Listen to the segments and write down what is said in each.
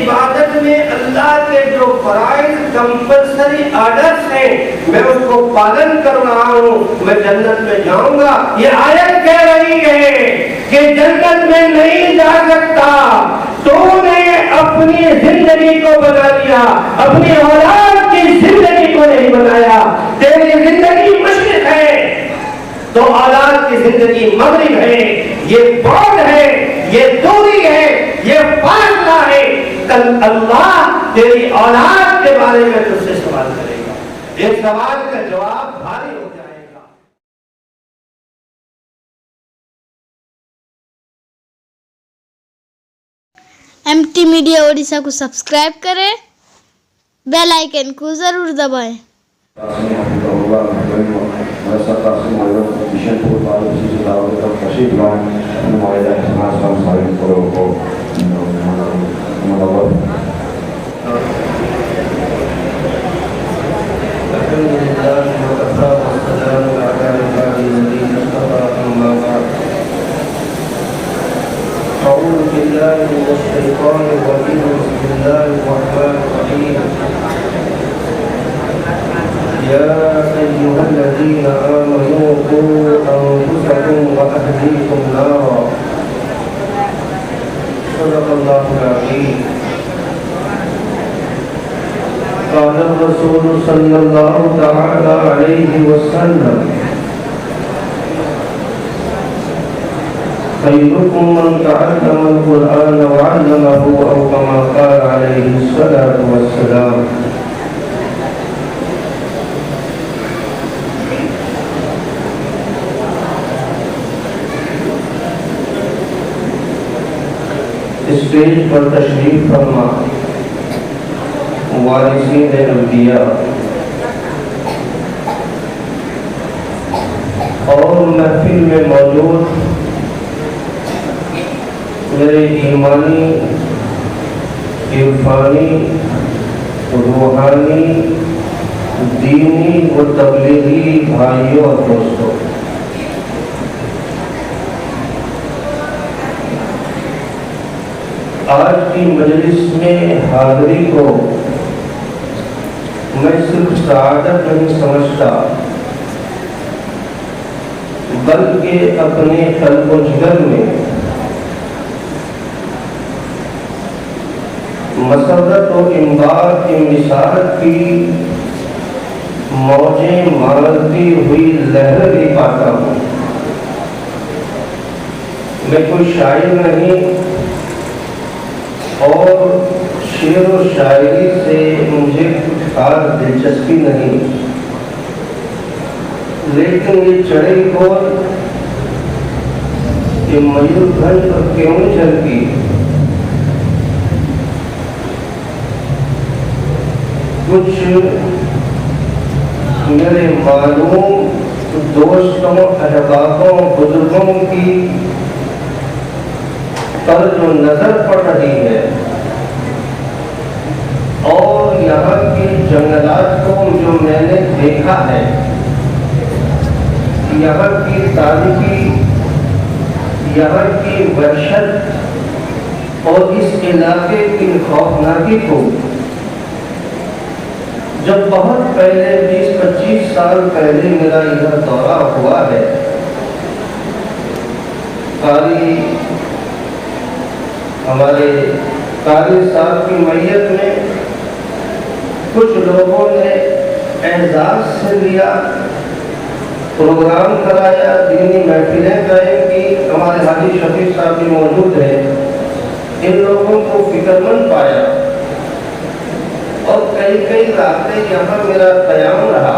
عبادت میں اللہ کے جو فرائض کمپلسری آرڈرز ہیں میں اس کو پالن کر رہا ہوں، میں جنت میں جاؤں گا۔ یہ آیت کہہ رہی ہے کہ جنت میں نہیں جا سکتا، تو نے اپنی زندگی کو بنا لیا، اپنی اولاد کی زندگی کو نہیں بنایا۔ تیری زندگی مشرق ہے تو اولاد کی زندگی مغرب ہے، یہ بعد ہے، یہ دوری ہے، یہ فاصلہ ہے۔ کل اللہ تیری اولاد کے بارے میں تجھ سے سوال کرے گا، ایک سوال کا جواب بھاری ہو جائے گا۔ MT میڈیا اڑیسہ کو سبسکرائب کریں، بیل آئیکن کو ضرور دبائیں۔ أعوذ بالله من الشيطان الرجيم، بسم الله الرحمن الرحيم۔ يا أيها الذين آمنوا قوا أنفسكم وأهليكم نارا، صدق الله العظيم۔ قال الرسول صلى الله تعالى عليه وسلم: خيركم من تعلم القرآن وعلمه، أو كما قال عليه الصلاة والسلام۔ اسٹیج پر تشریف فرما وارثین انبیاء اور محفل میں موجود میرے ایمانی، عرفانی، روحانی، دینی و تبلیغی بھائیوں اور دوستوں، آج کی مجلس میں حاضری کو میں صرف سعادت نہیں سمجھتا، بلکہ اپنے قلب و جگر میں مسرت و امداد کی مسارت کی موجیں مارتی ہوئی لہر بھی پاتا ہوں۔ میں کوئی شاعر نہیں اور شعر و شاعری سے مجھے کچھ خاص دلچسپی نہیں، لیکن یہ چڑھے گول کہ میور بھنج پر کیوں جھلکی، کچھ میرے معلوم دوستوں، احبابوں، بزرگوں کی طرز و نظر پڑ رہی ہے، اور یہاں کی جنگلات کو جو میں نے دیکھا ہے، یہاں کی تاریخی، یہاں کی وحشت اور اس علاقے کی خوفناکی کو جب بہت پہلے 20-25 سال پہلے میرا ادھر دورہ ہوا ہے، ہمارے قاری صاحب کی میت میں کچھ لوگوں نے اعزاز سے لیا، پروگرام کرایا، دینی محفلیں قائم کی، ہمارے حاجی شفیع صاحب بھی موجود ہیں، ان لوگوں کو فکر مند پایا، اور کئی راتیں یہاں میرا قیام رہا،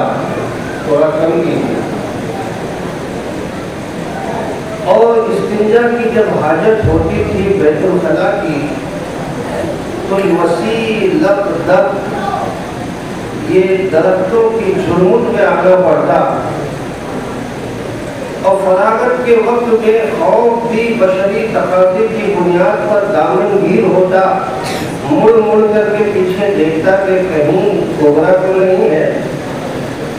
تھوڑا کم کی، اور استنجا کی جب حاجت ہوتی تھی بیت الخلا کی، تو مسیح لب دب یہ درختوں کی جھرمٹ میں آنا پڑتا، اور فراغت کے وقت میں خوف بھی بشری تقاضے کی بنیاد پر دامن گیر ہوتا، مڑ کر کے پیچھے دیکھتا کہ کہیں کوبرا تو نہیں ہے،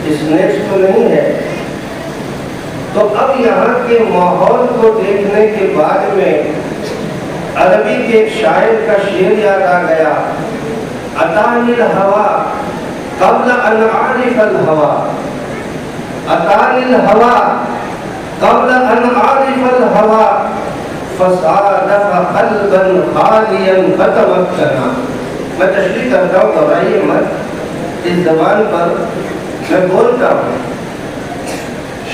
اسنیکس تو نہیں ہے۔ تو اب یہاں کے ماحول کو دیکھنے کے بعد میں عربی کے ایک شاعر کا شعر یاد آ گیا، اتانی الہوا قبل ان اعرف الہوا، اتانی الہوا قبل ان اعرف الہوا، فصادف قلبا خالیا فتمکنا۔ میں تشریح کرتا ہوں، گھبرائیے مت، اس زبان پر میں بولتا ہوں۔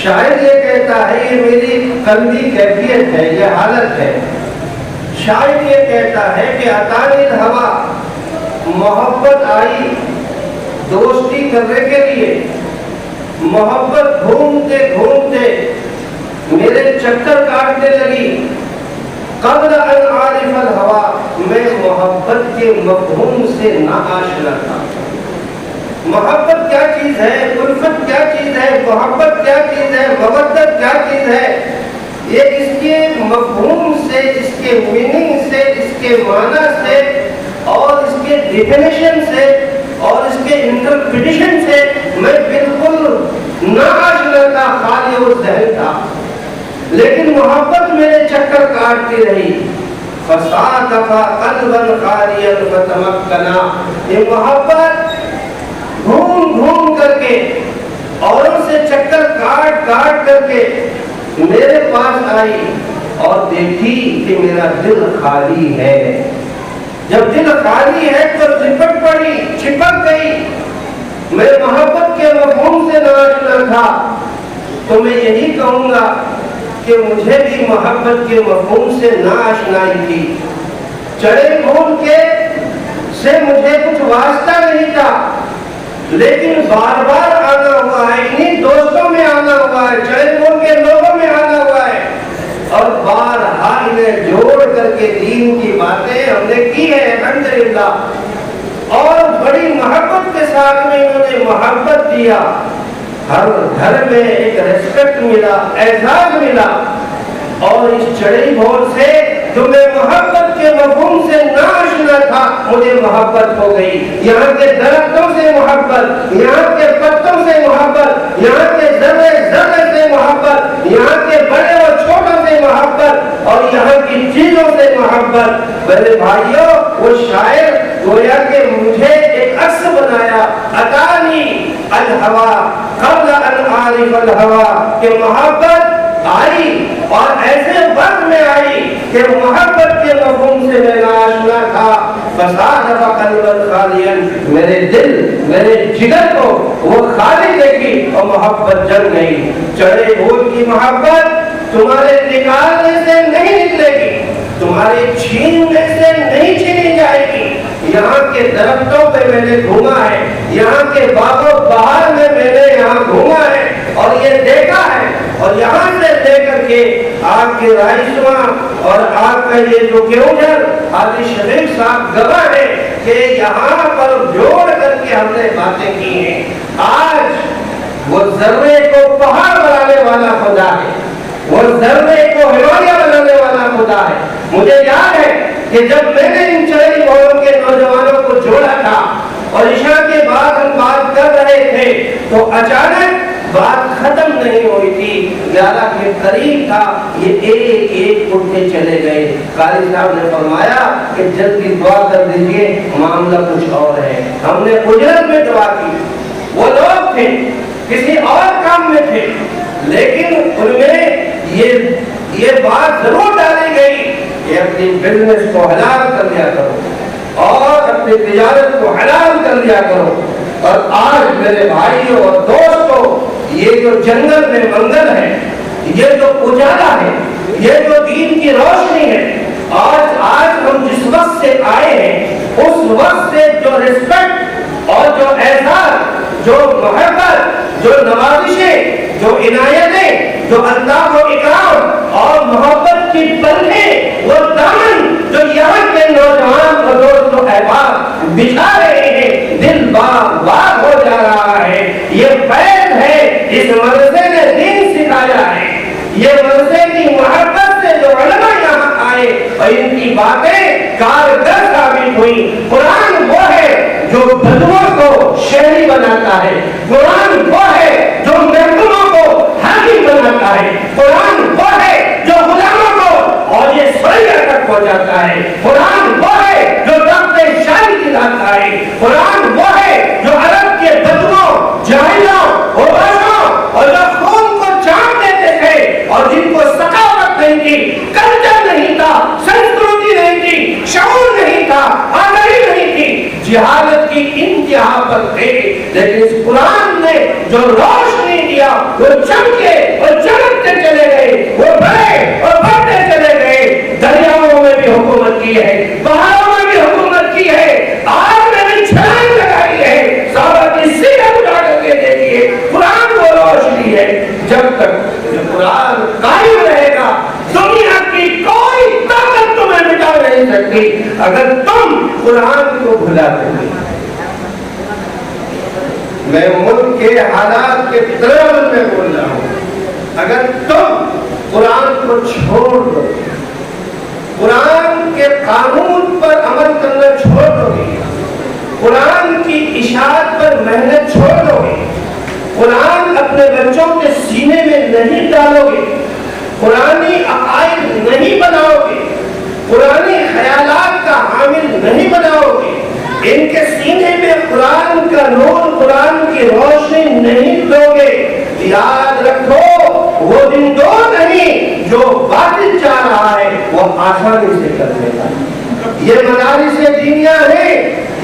شاعر یہ کہتا ہے، یہ میری قلبی کیفیت ہے، یہ حالت ہے۔ شاعر یہ کہتا ہے کہ اتانی الہوا، محبت آئی دوستی کرنے کے لیے، محبت گھومتے گھومتے میرے چکر کاٹنے لگی۔ قبل ان اعرف الہوا، میں محبت کے مفہوم سے ناآشنا تھا۔ محبت کیا چیز ہے، الفت کیا چیز ہے، محبت کیا چیز ہے، مودت کیا چیز ہے، یہ اس کے مفہوم سے، اس کے میننگ سے، اس کے معنی سے اور اس کے ڈیفینیشن سے اور اس کے انٹرپریٹیشن سے میں بالکل ناآشنا تھا، خالی و ذہن تھا۔ لیکن محبت میرے چکر کاٹتی رہی۔ فصادف قلبا خالیا فتمکنا، یہ محبت گھوم گھوم کر کے اوروں سے چکر کاٹ کاٹ کر کے میرے پاس آئی اور دیکھی کہ میرا دل خالی ہے۔ جب دل خالی ہے تو لپٹ پڑی، چپک گئی۔ میں محبت کے مفہوم سے ناآشنا تھا، تو میں یہی کہوں گا کہ مجھے بھی محبت کے مفہوم سے ناآشنائی تھی۔ چڑے بھون کے سے مجھے کچھ واسطہ نہیں تھا، لیکن بار بار آنا ہوا ہے، انہیں دوستوں میں آنا ہوا ہے، چڑے بھون کے لوگوں میں آنا ہوا ہے، اور بارہا انہیں جوڑ کر کے دین کی باتیں ہم نے کی ہے الحمدللہ، اور بڑی محبت کے ساتھ میں انہوں نے محبت دیا۔ ہر گھر میں ایک ریسپیکٹ ملا، اعزاز ملا، اور اس چڑی بھون سے جو میں محبت کے مفہوم سے ناآشنا تھا، مجھے محبت ہو گئی۔ یہاں کے درختوں سے محبت، یہاں کے پتوں سے محبت، یہاں کے ذرے ذرے سے محبت، یہاں کے بڑے اور چھوٹوں سے محبت، اور یہاں کی چیزوں سے محبت۔ میرے بھائیوں، وہ شاعر گویا کہ مجھے ایک عکس بنایا، اتانی الہوا قبل ان اعرف الہوا، کہ محبت آئی اور ایسے وقت میں آئی کہ محبت کے مفہوم سے میں ناآشنا تھا۔ فصادف قلبا خالیا، میرے دل، میرے جگر کو وہ خالی دیکھی اور محبت جل گئی۔ چڑے بھون کی محبت تمہارے نکالنے سے نہیں نکلے گی، تمہارے چھیننے سے نہیں چھینی جائے گی۔ یہاں کے درختوں پہ میں نے گھوما ہے، یہاں کے باغ و بہار میں میں نے یہاں گھوما ہے اور یہ دیکھا ہے، اور یہاں سے لے کر کے آپ کے رائسواں اور آپ کا یہ جو کیونجھر حاجی شفیق صاحب گواہ ہے کہ یہاں پر جوڑ کر کے ہم نے باتیں کی ہیں۔ آج وہ ذرے کو پہاڑ بنانے والا خدا ہے، وہ ذرے کو ہمالیہ بنانے والا خدا ہے۔ مجھے یاد ہے کہ جب میں نے ان چڑی بھون کے نوجوانوں کو جوڑا تھا اور عشاء کے بعد ہم بات کر رہے تھے، تو اچانک بات ختم نہیں ہوئی تھی، گیارہ کے قریب تھا، یہ ایک ایک اٹھتے چلے گئے۔ قاری صاحب نے فرمایا کہ جلدی دعا کر دیجئے، معاملہ کچھ اور ہے۔ ہم نے اجرت میں دعا کی، وہ لوگ تھے کسی اور کام میں تھے، لیکن ان میں یہ بات ضرور ڈالی گئی کہ اپنی بزنس کو حلال کر لیا کرو اور اپنی تجارت کو حلال کر لیا کرو۔ اور آج میرے بھائیوں اور دوستوں، یہ جو جنگل میں منگل ہے، یہ جو اجالا ہے، یہ جو دین کی روشنی ہے، آج ہم جس وقت سے آئے ہیں، اس وقت سے جو رسپیکٹ اور جو احساس، جو محبت، جو نوازشیں، جو عنایتیں، جو اللہ و اکرام اور محبت کی پلیں، وہ دامن جو یہاں کے نوجوان اور دوست و احباب بچھا رہے ہیں، دل باغ باغ ہو جا رہا ہے۔ یہ فیض ہے، اس مدرسے نے دین سکھایا ہے، یہ مدرسے کی محبت سے جو علماء یہاں آئے اور ان کی باتیں کارگر ثابت ہوئی۔ قرآن وہ ہے جو بدوؤں کو شہری بناتا ہے، قرآن وہ ہے جو محکوموں کو حاکم بناتا ہے، قرآن وہ ہے جو غلاموں کو اور یہ سویا تک پہنچاتا ہے۔ نہیں تھا، آگاہی نہیں تھی، جہالت کی انتہا پر تھے، لیکن اس قرآن نے جو روشنی دیا وہ چمکے اور چمکتے چلے گئے، وہ بڑھے اور بڑھتے چلے گئے، دریاؤں میں بھی حکومت کی ہے، پہاڑوں میں بھی حکومت کی ہے، آگ میں بھی چھلانگ لگائی ہے، صحابہ کی سیرت اٹھا کر کے دیکھیے، قرآن وہ روشنی ہے۔ جب تک یہ قرآن قائم رہے گا دنیا کی کوئی طاقت تمہیں مٹا نہیں سکتی۔ اگر تم قرآن کو بھلا دو، میں ملک کے حالات کے طرف میں بول رہا ہوں، اگر تم قرآن کو چھوڑ دو، قرآن کے قانون پر عمل کرنا چھوڑ دو گے، قرآن کی اشاعت پر محنت چھوڑ دو گے، قرآن اپنے بچوں کے سینے میں نہیں ڈالو گے، قرآنی عقائد نہیں بناؤ گے، قرآنی خیالات کا حامل نہیں بناؤ گے، ان کے سینے میں قرآن کا نور، قرآن کی روشنی نہیں دو گے، یاد رکھو وہ دن دور نہیں جو باطل چاہ رہا ہے وہ آسانی سے کر دیتا ہے۔ یہ مدارس دینیہ ہیں،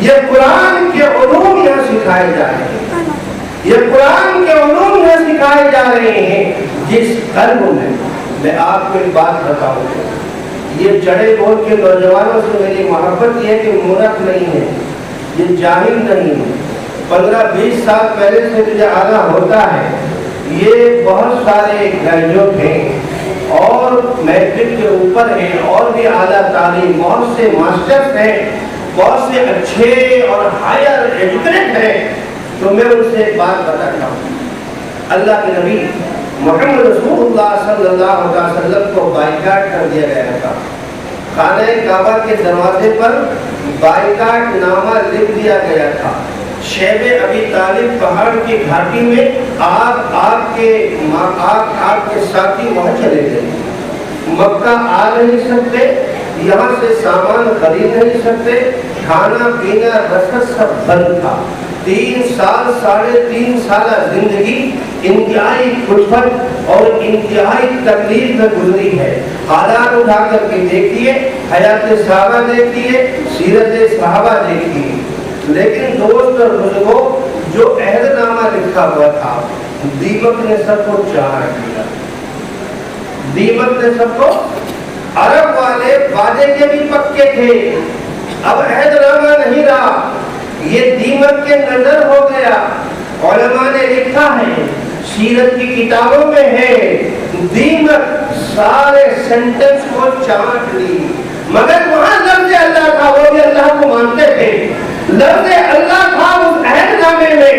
یہ قرآن کے علوم یہاں سکھائے جا رہے ہیں، یہ قرآن کے علوم یہاں سکھائے جا رہے ہیں۔ جس قلب میں آپ کو ایک بات بتاؤں، یہ چڑے بول کے نوجوانوں سے میری محبت یہ ہے کہ مورخ نہیں ہے، یہ جاہل نہیں ہے، 15-20 سال پہلے سے مجھے آنا ہوتا ہے، یہ بہت سارے گریجویٹ ہیں اور میٹرک کے اوپر ہیں اور بھی اعلیٰ تعلیم، بہت سے ماسٹرز ہیں، بہت سے اچھے اور ہائر ایجوکیٹڈ ہیں۔ تو میں ان سے ایک بات بتاتا ہوں، اللہ کے نبی محمد رسول اللہ صلی اللہ علیہ وسلم کو بائیکاٹ کر دیا گیا تھا، خانہ کعبہ کے دروازے پر بائیکاٹ نامہ لکھ دیا گیا تھا، شیب ابی طالب پہاڑ کی گھاٹی میں آپ کے ساتھی وہاں چلے گئے، مکہ آ نہیں سکتے، یہاں سے سامان خرید نہیں سکتے، کھانا پینا رسد سب بند تھا۔ 3 سال 3.5 سالہ زندگی انتہائی کھٹپٹ اور انتہائی تکلیف میں گزری ہے۔ حالات اٹھا کر کے دیکھیے، حیات صحابہ دیکھیے، سیرت صحابہ دیکھیے، لیکن دوست اور بزرگوں جو عہد نامہ لکھا ہوا تھا، دیمک نے سب کو چار دیا، دیمک نے سب کو، عرب والے وعدے کے بھی پکے تھے، اب عہد نامہ نہیں رہا، یہ دیمک کے نظر ہو گیا۔ علماء نے لکھا ہے، سیرت کی کتابوں میں ہے، دیمک سارے سینٹنس کو چاٹ لی، مگر وہاں لفظ اللہ تھا، وہ بھی اللہ کو مانتے تھے، لفظ اللہ تھا اس عہد نامے میں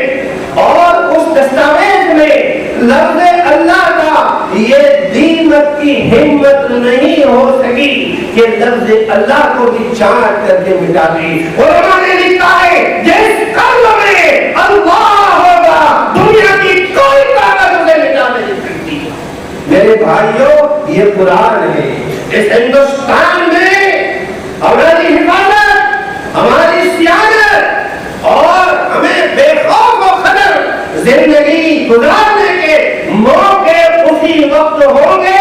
اور اس دستاویز میں لفظ اللہ تھا۔ یہ دیمک کی ہمت نہیں ہو سکی کہ لفظ اللہ کو بھی چاٹ کر کے مٹا دی۔ علماء نے لکھا ہے، جس قلب میں اللہ ہوگا دنیا کی کوئی طاقت اسے مٹا نہیں سکتی۔ میرے بھائیوں، یہ قرآن ہے، اس ہندوستان میں ہماری حفاظت، ہماری سیادت اور ہمیں بے خوف و خطر زندگی گزارنے کے موقع اسی وقت ہوں گے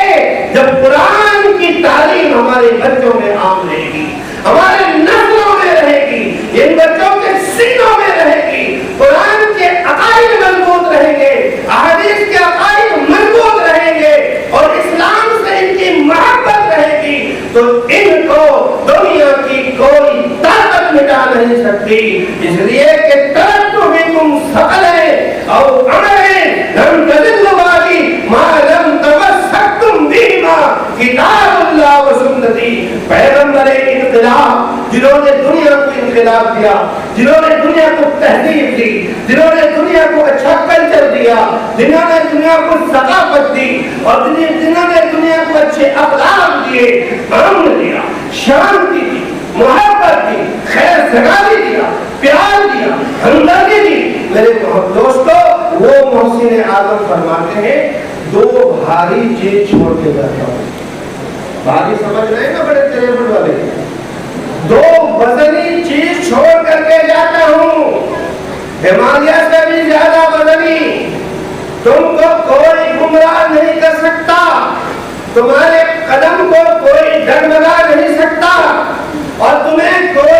جب قرآن کی تعلیم ہمارے بچوں میں عام رہے گی، ہمارے نسلوں میں رہے گی، ان بچوں کے سینوں میں رہے گی، قرآن کے عقائد مضبوط رہیں گے، احادیث کے عقائد مضبوط رہیں گے اور اسلام سے ان کی محبت رہے گی، تو ان کو دنیا کی کوئی طاقت مٹا نہیں سکتی۔ اس لیے کہ ترکتُ بکم ثقلین او امرین لم تضلوا بعدی ما لم تمسکتم بہما کتاب اللہ و سنتی۔ پیغمبر انقلاب جنہوں نے دنیا کو انقلاب دیا، جنہوں نے دنیا کو تہذیب دی، جنہوں نے دنیا کو اچھا کلچر دیا، جنہوں نے دنیا کو ثقافت دی اور جنہوں نے دنیا کو اچھے اخلاق دیے، امن دیا، شانتی دی، محبت دی، خیر سگالی دیا، پیار دیا، ہمدردی دی۔ میرے دوستو، وہ محسن اعظم فرماتے ہیں، 2 بھاری چیز چھوڑ کے جاتا ہوں۔ بھاری سمجھ رہے ہیں نا بڑے تریبڑ والے، 2 وزنی چیز چھوڑ کر کے جاتا ہوں، ہمالیہ سے بھی زیادہ وزنی، تم کو کوئی گمراہ نہیں کر سکتا، تمہارے قدم کو کوئی ڈگمگا نہیں سکتا اور تمہیں کوئی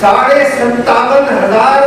57,500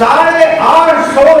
850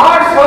800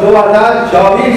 2024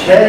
6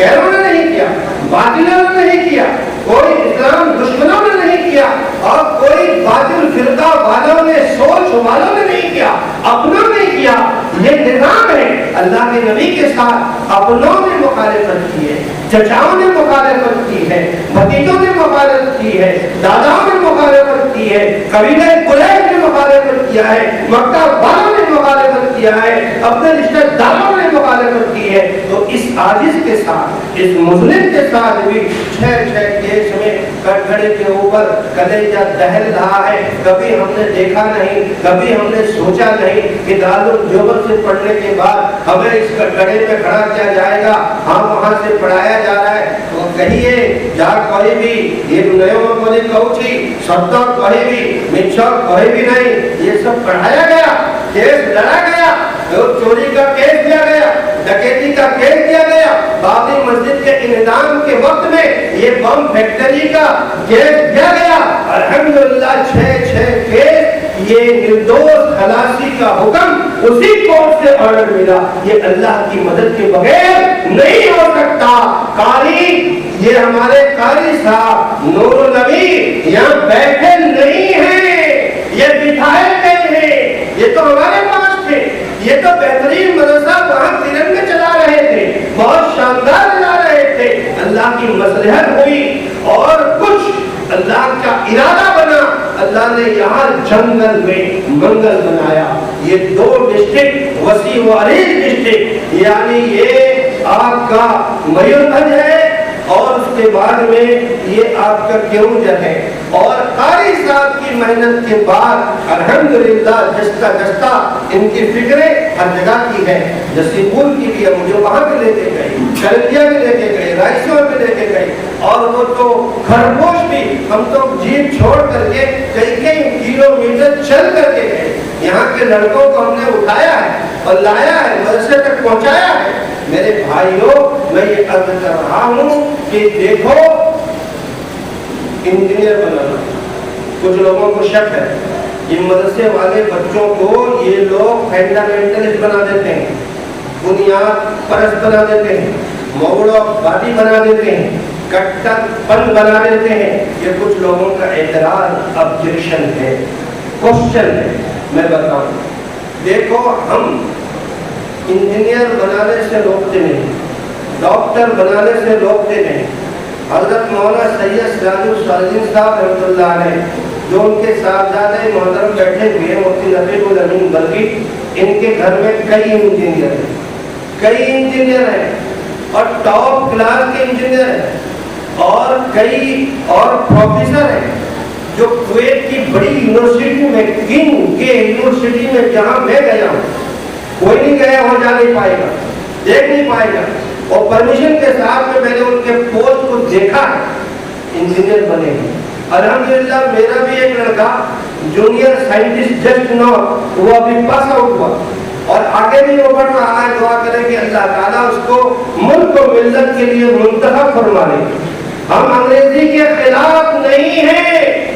غیروں نے نہیں کیا, باطلوں نے نہیں کیا, کوئی اسلام دشمنوں نے نہیں کیا, اور کوئی باطل فرقہ والوں نے, سوچ والوں نے نہیں کیا, اپنوں نے کیا. یہ نظام ہے. اللہ کے نبی کے ساتھ اپنوں نے مخالفت کی ہے, چچاؤں نے مخالفت کی ہے, بھتیجوں نے مخالفت کی ہے, داداؤں نے مخالفت کی ہے, قبیلہ قریش نے مخالفت کیا ہے, مکہ والوں نے مخالفت کیا ہے, اپنے رشتہ داروں نے مخالفت کی ہے. تو اس عاجز کے ساتھ, اس مظلم کے ساتھ بھی 6 کیس میں کٹگھڑے کے اوپر کلیجہ دہل رہا ہے. کبھی ہم نے دیکھا نہیں, کبھی ہم نے سوچا نہیں کہ دارالدیوبند سے پڑھنے کے بعد ہمیں اس کٹگھڑے پہ کھڑا کیا جائے گا, ہم وہاں سے پڑھایا جا رہا ہے. تو کہیے جا کوئی بھی یہ نیو کوئی کوچی شبد کوئی بھی مچھر کوئی بھی نہیں, یہ سب پڑھایا گیا, کیس لڑا گیا, چوری کا کیس دیا گیا, ڈکیتی کا کیس دیا گیا, بابری مسجد کے انہدام کے وقت میں یہ بم فیکٹری کا کیس دیا گیا. الحمدللہ 6 کیس, یہ نردوش خلاصی کا حکم اسی کورٹ سے آرڈر ملا. یہ اللہ کی مدد کے بغیر نہیں ہو سکتا. قاری, یہ ہمارے قاری صاحب نور النبی یہاں بیٹھے نہیں ہیں, یہ بٹھائے گئے ہیں. یہ تو ہمارے پاس تھے, یہ تو بہترین مدرسہ وہاں کرن میں چلا رہے تھے, بہت شاندار چلا رہے تھے. اللہ کی مصلحت ہوئی اور کچھ اللہ کا ارادہ بنا, اللہ نے یہاں جنگل میں منگل بنایا. یہ 2 ڈسٹرکٹ وسیع و عریض ڈسٹرکٹ, یعنی یہ آپ کا میوربھنج ہے اور اس کے بعد میں یہ آپ کا کیونجھر ہے. اور قاری صاحب کی محنت کے بعد الحمدللہ جستا جستا ان کی فکریں ہر جگہ کی ہے. جیسے پور کی بھی مجھے وہاں پہ لے کے گئی, کرتیا بھی لے کے گئے, رائسور بھی لے کے گئے, اور وہ تو خرگوش بھی ہم تو جیپ چھوڑ کر کے کئی کلومیٹر چل کر کے گئے. یہاں کے لڑکوں کو ہم نے اٹھایا ہے اور لایا ہے, مدرسے تک پہنچایا ہے. میرے بھائیوں, میں یہ عرض کر رہا ہوں کہ دیکھو انجینئر بنانا, کچھ لوگوں کو شک ہے, یہ مدرسے والے بچوں کو یہ لوگ فنڈامنٹلسٹ بنا دیتے ہیں, بنیاد پرست بنا دیتے ہیں, موڑ باڈی بنا دیتے ہیں, کٹر پن بنا دیتے ہیں. یہ کچھ لوگوں کا اعتراض, آبجیکشن ہے, کوشچن ہے. میں بتاؤں, دیکھو ہم انجینئر بنانے سے روکتے نہیں, ڈاکٹر بنانے سے روکتے نہیں. حضرت مولانا سید سراج الصالحین صاحب رحمۃ اللہ علیہ, جو ان کے صاحبزادے محترم بیٹھے ہوئے مفتی رفیع الامین بلخی, ان کے گھر میں کئی انجینئر ہیں اور ٹاپ کلاس کے انجینئر ہیں, اور کئی اور پروفیسر ہیں جو کویت کی بڑی یونیورسٹی میں, کنگ کے یونیورسٹی میں جہاں میں گیا ہوں, کوئی نہیں گیا ہو, جا نہیں پائے گا, دیکھ نہیں پائے گا, اور پرمیشن کے ساتھ میں نے ان کے پوسٹ کو دیکھا ہے, انجینئر بنے ہیں. الحمدللہ میرا بھی ایک لڑکا جونیئر سائنٹسٹ جسٹ نو, وہ ابھی پاس آؤٹ ہوا اور آگے بھی وہ بڑھ رہا ہے. دعا کریں کہ اللہ تعالیٰ اس کو ملک و ملت کے لیے منتخب فرمائے. ہم انگریزی کے خلاف نہیں ہیں,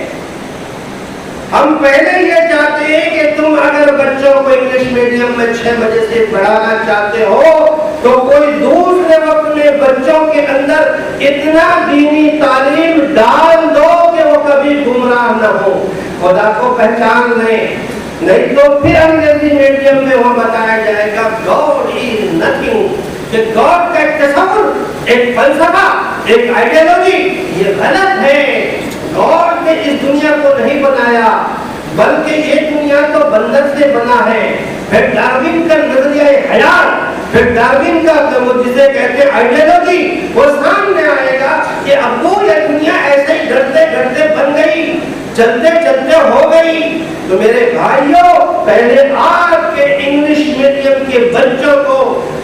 ہم پہلے یہ چاہتے ہیں کہ تم اگر بچوں کو انگلش میڈیم میں 6 بجے سے پڑھانا چاہتے ہو تو کوئی دوسرے وقت میں بچوں کے اندر اتنا دینی تعلیم ڈال دو کہ وہ کبھی گمراہ نہ ہو, خدا کو پہچان لیں. نہیں تو پھر انگریزی میڈیم میں وہ بتایا جائے گا گاڈ از نتھنگ, کہ گاڈ کا ایک تصور, ایک فلسفہ, ایک آئیڈیالوجی, یہ غلط ہے. گاڈ نے اس دنیا کو نہیں بنایا, بلکہ یہ دنیا تو بندر سے بنا ہے. پھر ڈارون کا نظریہ حیات, پھر ڈارون کا جسے کہتے ہیں آئیڈیالوجی, وہ سامنے آئے گا کہ اب وہ یہ دنیا ایسے ہی ڈرتے ڈرتے بن گئی, چلتے چلتے ہو گئی. تو میرے بھائیوں, پہلے آپ کے انگلش میڈیم کے بچوں کو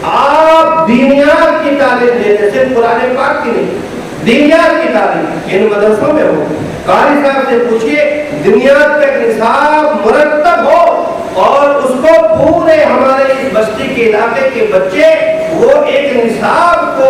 آپ دینیات کی تعلیم دیتے, صرف قرآن پاک کی نہیں, دینیات کی تعلیم ان مدرسوں میں ہو. قاری صاحب سے پوچھئے, دنیات کا نصاب مرتب ہو اور اس کو پورے ہمارے اس بستی کے علاقے کے بچے وہ ایک نصاب کو,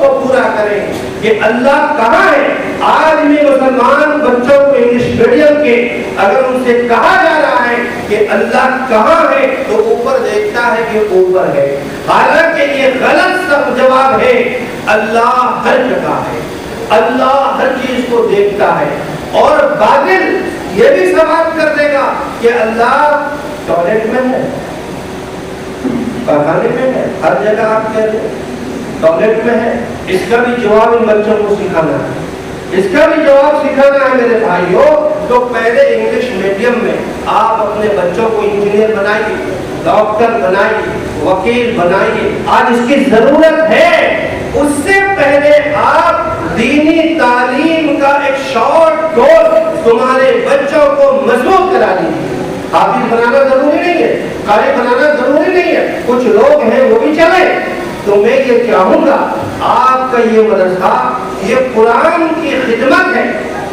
کو پورا کریں کہ اللہ کہاں ہے. آج بھی مسلمان بچوں کو انگلش میڈیم کے اگر ان سے کہا جا رہا ہے کہ اللہ کہاں ہے تو اوپر دیکھتا ہے کہ اوپر ہے, حالانکہ یہ غلط سب جواب ہے. اللہ ہر جگہ ہے، اللہ ہر چیز کو دیکھتا ہے. اور باطل یہ بھی سوال کر دے گا کہ اللہ ٹوائلٹ میں ہے، پخانے میں ہے، ہر جگہ آپ کہتے ہیں ٹوائلٹ میں ہے. اس کا بھی جواب ان بچوں کو سکھانا ہے، اس کا بھی جواب سکھانا ہے میرے بھائیوں. تو پہلے انگلش میڈیم میں آپ اپنے بچوں کو انجینئر بنائیے، ڈاکٹر بنائیے، وکیل بنائیے. آج اس کی ضرورت ہے. اس سے پہلے آپ دینی تعلیم کا ایک شارٹ کورس تمہارے بچوں کو مضبوط کرا دیجیے. حافظ بنانا ضروری نہیں ہے، قاری بنانا ضروری نہیں ہے، کچھ لوگ ہیں وہ بھی چلیں. تو میں یہ چاہوں گا آپ کا یہ مدرسہ یہ قرآن کی خدمت ہے،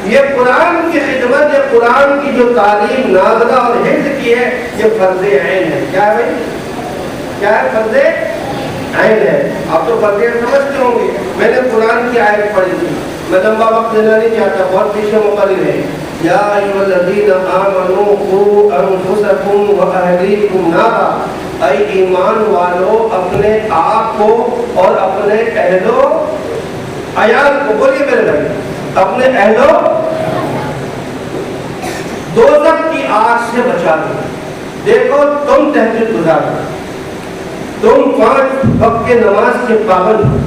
یہ قرآن کی خدمت، یہ قرآن کی جو تعلیم نازلہ اور حفظ کی ہے، یہ فرض عین ہے. کیا ہے بھائی؟ کیا ہے؟ فرض عین ہے. آپ تو فرض عین سمجھتے ہوں گے. میں نے قرآن کی آیت پڑھی تھی، میں لمبا وقت دینا نہیں چاہتا، بہت پیچھے مقرر ہے. یا ایھا الذین آمنوا قوا انفسکم واہلیکم نارا، اے ایمان والو اپنے آپ کو اور اپنے اہل و عیال کو، بولیے میرے بھائی، اپنے اہل و دوزخ کی آگ سے بچا دو. دیکھو تم تہجد گزار ہو، تم 5 وقت کے نماز کے پابند ہو،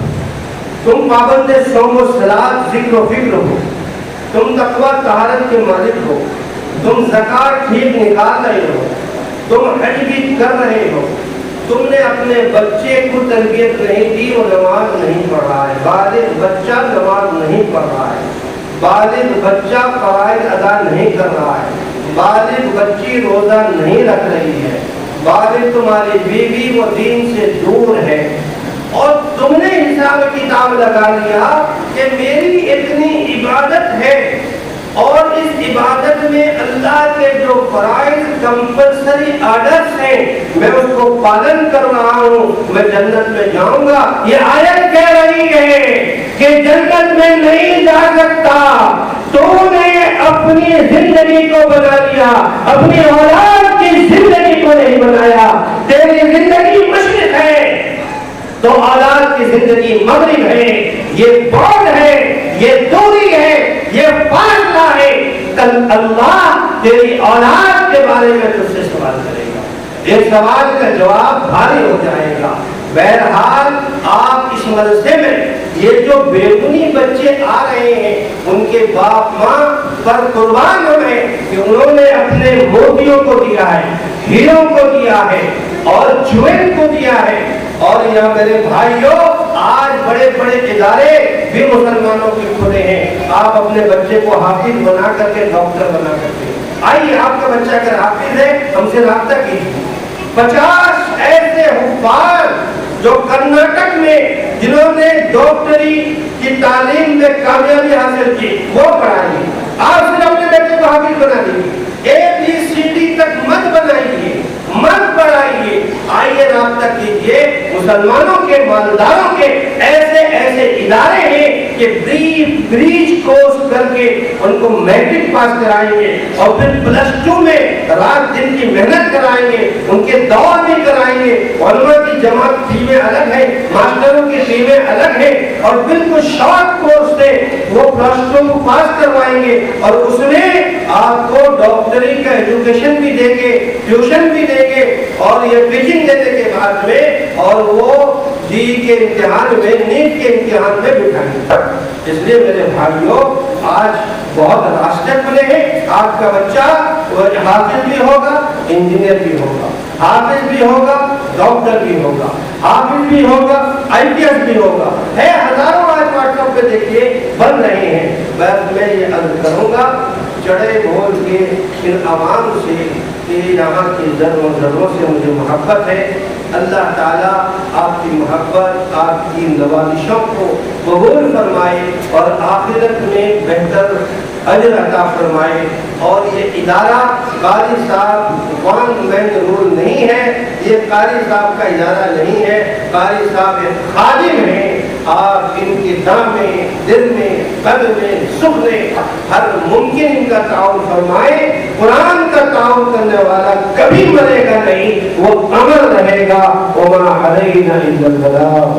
تم پابند صوم و صلاۃ، ذکر و فکر ہو، تم تقویٰ طہارت کے مالک ہو، تم زکات ٹھیک نکال رہے ہو، تم حج بھی کر رہے ہو، تم نے اپنے بچے کو تربیت نہیں دی اور نماز نہیں پڑھ رہا ہے. بالغ بچہ نماز نہیں پڑھ رہا ہے، بالغ بچہ فرائض ادا نہیں کر رہا ہے، بالغ بچی روزہ نہیں رکھ رہی ہے، بالغ تمہاری بیوی وہ دین سے دور ہے، اور تم نے حساب کتاب لگا لیا کہ میری اتنی عبادت ہے اور اس عبادت میں اللہ کے جو فرائض کمپلسری آرڈرز ہیں میں اس کو پالن کر رہا ہوں، میں جنت میں جاؤں گا. یہ آیت کہہ رہی ہے کہ جنت میں نہیں جا سکتا. تو نے اپنی زندگی کو بنا لیا، اپنی اولاد کی زندگی کو نہیں بنایا. تیری زندگی مشرق ہے تو اولاد کی زندگی مغرب ہے. یہ بعد ہے، یہ دوری ہے، یہ فاصلہ ہے. کل اللہ تیری اولاد کے بارے میں تجھ سے سوال کرے گا. یہ سوال کا جواب بھاری ہو جائے گا. بہرحال آپ اس مدرسے میں یہ جو بےگنی بچے آ رہے ہیں ان کے باپ ماں پر قربان ہوئے کہ انہوں نے اپنے موتیوں کو دیا ہے، ہیروں کو دیا ہے اور جویل کو دیا ہے. اور یہاں میرے بھائیوں آج بڑے بڑے ادارے بھی مسلمانوں کے کھلے ہیں. آپ اپنے بچے کو حافظ بنا کر کے ڈاکٹر بنا کر کے آئیے. آپ کا بچہ اگر حافظ ہے ہم سے رابطہ کیجیے. 50 ایسے حفاظ جو کرناٹک میں جنہوں نے ڈاکٹری کی تعلیم میں کامیابی حاصل کی وہ پڑھائیے. آپ صرف اپنے بچے کو حافظ بنا دیجیے، ABCD تک مت بنائیے، مت پڑھائیے. آئیے رابطہ کیجیے. مسلمانوں کے مالداروں کے ایسے ایسے ادارے ہیں کہ بریج کورس کر کے ان کو میٹرک پاس کرائیں گے اور پھر +2 میں رات دن کی محنت کرائیں گے، ان کے دور بھی کرائیں گے. علماء کی جماعت ٹیمیں الگ ہیں، ماسٹروں کی ٹیمیں الگ ہیں، اور بالکل شارٹ کورس سے وہ +2 کو پاس کروائیں گے اور اس میں آپ کو ڈاکٹری کا ایجوکیشن بھی دیں گے، ٹیوشن بھی دیں گے اور یہ ٹیچنگ دینے کے بعد میں اور وہ جی کے امتحان میں، نیٹ کے امتحان میں بٹھائیں گے. اس لیے میرے بھائیوں آج بہت راستے کھلے ہیں. آپ کا بچہ حافظ بھی ہوگا، انجینئر بھی ہوگا، حافظ بھی ہوگا، ڈاکٹر بھی ہوگا، حافظ بھی ہوگا، IPS بھی ہوگا. ہے ہزاروں آج واٹس ایپ پہ دیکھیے بن رہے ہیں. بس میں یہ عرض کروں گا چڑھے بول کے ان عوام سے کہ یہاں کی ذروں سے مجھے محبت ہے. اللہ تعالیٰ آپ کی محبت، آپ کی نوازشوں کو قبول فرمائے اور آخرت میں بہتر اجر عطا فرمائے. اور یہ ادارہ قاری صاحب ون مین رول نہیں ہے، یہ قاری صاحب کا ادارہ نہیں ہے. قاری صاحب ایک خادم ہیں. آپ ان کے دم میں، دل میں، قلب میں، سکھ میں ہر ممکن ان کا تعاون فرمائے. قرآن کا تعاون کرنے والا کبھی مرے گا نہیں، وہ امر رہے گا. وما علینا الا البلاغ.